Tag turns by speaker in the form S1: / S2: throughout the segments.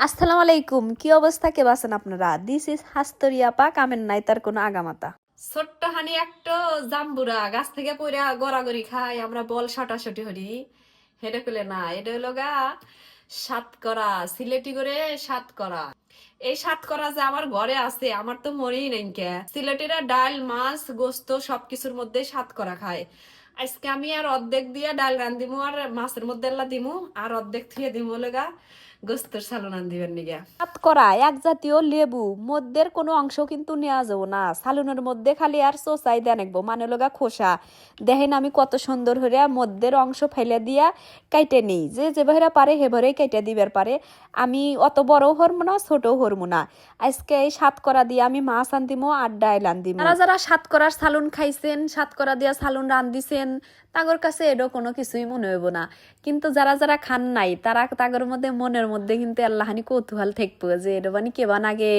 S1: আসসালামু আলাইকুম, কি অবস্থা? কে আছেন আপনারা? দিস ইজ হাস্তরিয়া পা, কামের নাই তার কোনো আগামাতা। ছোট্ট হানি একটা জাম্বুরা গাছ থেকে পইরা গড়াগড়ি খাই, আমরা বল শটাশটি হরি। হেডে পেলে না, এটা হলো গা সাতকরা, সিলেটি করে সাতকরা। এই সাতকরা যে আমার ঘরে আছে, আমার তো মনেই নাই কে। সিলেটিরা ডাল মাছ গোস্ত সবকিছুর মধ্যে সাতকরা খায়। আজকে আমি আর অর্ধেক দিয়া ডাল রান্দিমু আর মাছের মধ্যে দিমু, আর অর্ধেক থিয়ে দিমু লগা গোস্তের সালন দিবেন নিগা। সাতকরা এক জাতীয় লেবু, মধ্যের কোনো অংশ কিন্তু নেওয়া যাবো না। সালুনের মধ্যে খালি আর চোচাই দেন একবো, মানে লগা খোসা। দেখেন আমি কত সুন্দর হইয়া মধ্যের অংশ ফেলে দিয়া কাইটে নেই, যে যেভাবে পারে হেভারেই কাইটে দিবার পারে। আমি অত বড় হরমু না, ছোট হরমু না। আজকে এই সাতকরা দিয়ে আমি মাছ আনদিমো আর ডাইল আনদিমো। যারা যারা সাতকরার সালুন খাইছেন, সাতকরা দিয়া সালুন রান্দিছেন, তাগর কাছে এডো কোনো কিছুই মনে হইব না। কিন্তু যারা যারা খান নাই, তারা তাগর মধ্যে মনের মধ্যে কিন্তু আল্লাহানি কৌতূহল থাকবো যে এডো বানি কেবান আগে।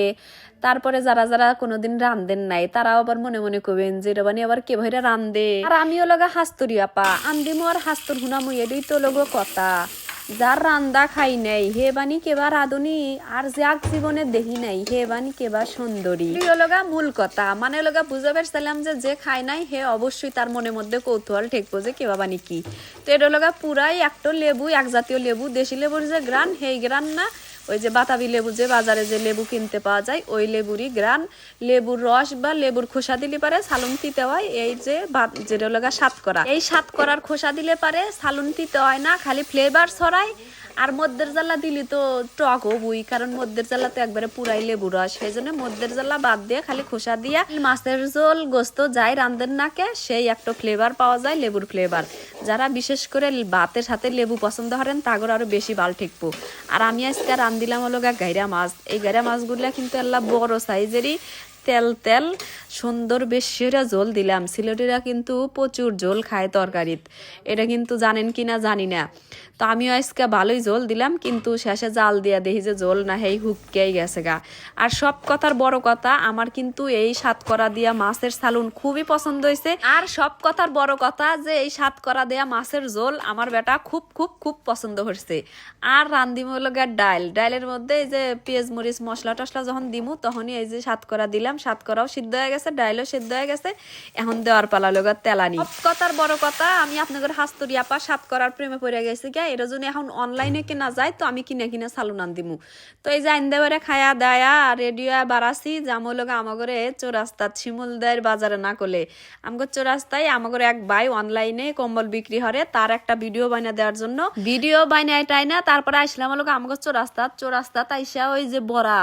S1: তারপরে যারা যারা কোনোদিন রান্ধেন নাই, তারাও আবার মনে মনে করবেন যে এডো বানি আবার কে ভাইরা রান্ধে। আর আমিও লগা হাস্তুরি আপা আন্দিমো আর হাস্তুর হুনামু, এডই তো লগো কথা। যার রান্দা খাই নাই হে বানি কেবা রাধুনি, আর যাক জীবনে দেখি নাই হে বানি কেবা সুন্দরী। লগা মূল কথা, মানে লগা বুঝে পারছিলাম যে খাই নাই হে অবশ্যই তার মনের মধ্যে কৌতূহল ঠেকবো যে কেবা বানি কি। তো এটা লগা পুরাই একটা লেবু, এক জাতীয় লেবু, দেশি লেবুর যে গ্রান সেই গ্রান না, ওই যে বাতাবি লেবু যে বাজারে যে লেবু কিনতে পাওয়া যায় ওই লেবুরই গ্রান। লেবুর রস বা লেবুর খোসা দিলে পারে সালুন তিতে হয়। এই যে যেটা লগা সাতকরা, এই সাতকরার খোসা দিলে পারে সালুন তিতে হয় না, খালি ফ্লেভার ছড়ায়। আর মধ্যের জ্বালা দিলি তো টক হবই, কারণ মধ্যের জ্বালা তো একবারে পুরাই লেবু রস, সেই জন্য মধ্যের জ্বালা বাদ দিয়ে খালি খোসা দিয়া মাছের ঝোল গোস্ত যাই রান্ধেন নাকে সেই একটা ফ্লেভার পাওয়া যায়, লেবুর ফ্লেভার। যারা বিশেষ করে ভাতের সাথে লেবু পছন্দ করেন তাগর আরো বেশি ভাল ঠেকবো। আর আমি আজকে রান্দিলাম হলো গাইরা মাছ। এই গাইরা মাছগুলা কিন্তু আল্লাহ বড় সাইজেরই, তেল তেল সুন্দর বেশি ঝোল দিলাম। সিলেটিরা কিন্তু প্রচুর ঝোল খায় তরকারিত, এটা কিন্তু জানেন কিনা জানি না। তো আমিও আজকে ভালোই ঝোল দিলাম, কিন্তু শেষে জাল দিয়া দেখি যে ঝোল না হেই হুক্কেই গেছে গা। আর সব কথার বড় কথা, আমার কিন্তু এই সাতকরা দিয়া মাছের সালুন খুবই পছন্দ হয়েছে। আর সব কথার বড় কথা যে এই সাতকরা দেয়া মাছের ঝোল আমার বেটা খুব খুব খুব পছন্দ হচ্ছে। আর রান্দিম হলো গা ডাইলের মধ্যে এই যে পেঁয়াজ মরিচ মশলা টসলা যখন দিমু তখনই এই যে সাতকরা দিলাম। সাতকরাও সিদ্ধ হয়ে গেছে, ডাইলও সিদ্ধ হয়ে গেছে, এখন দেওয়ার পালা লগা তেলানি। সব কথার বড় কথা, আমি আপনাদের হাস্তুরি আপা সাতকরার প্রেমে পড়ে গেছি গা। এর জন্য এখন অনলাইনে কেনা যায়, তো আমি কিনে কিনে সালুন আন দিমু। তো এই যে আইনদেবারে খায়া দায়া রেডিও বাড়াছি জামো লগা আমাগরে চৌরাস্তাত শিমুলদের বাজারে না করলে আমগো চৌরাস্তায় আমাগরে এক ভাই অনলাইনে কম্বল বিক্রি হরে, তার একটা ভিডিও বানা দেওয়ার জন্য ভিডিও বানাইটাই না তারপরে আসলাম লোক আমাকে চৌরাস্তাত আইসা ওই যে বড়া,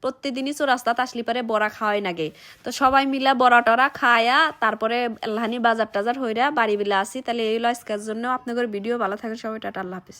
S1: প্রত্যেকদিনই চৌরাস্তাত আসলি পারে বড়া খাওয়াই নাগে। তো সবাই মিলা বড়া টরা খায়া তারপরে আল্লাহানি বাজার টাজার হইরা বাড়ি বিলা আসি। তাহলে এই আজকের জন্য আপনাদের ভিডিও ভালো থাকে সবাই, টাটা, আল্লাহ হাফিজ।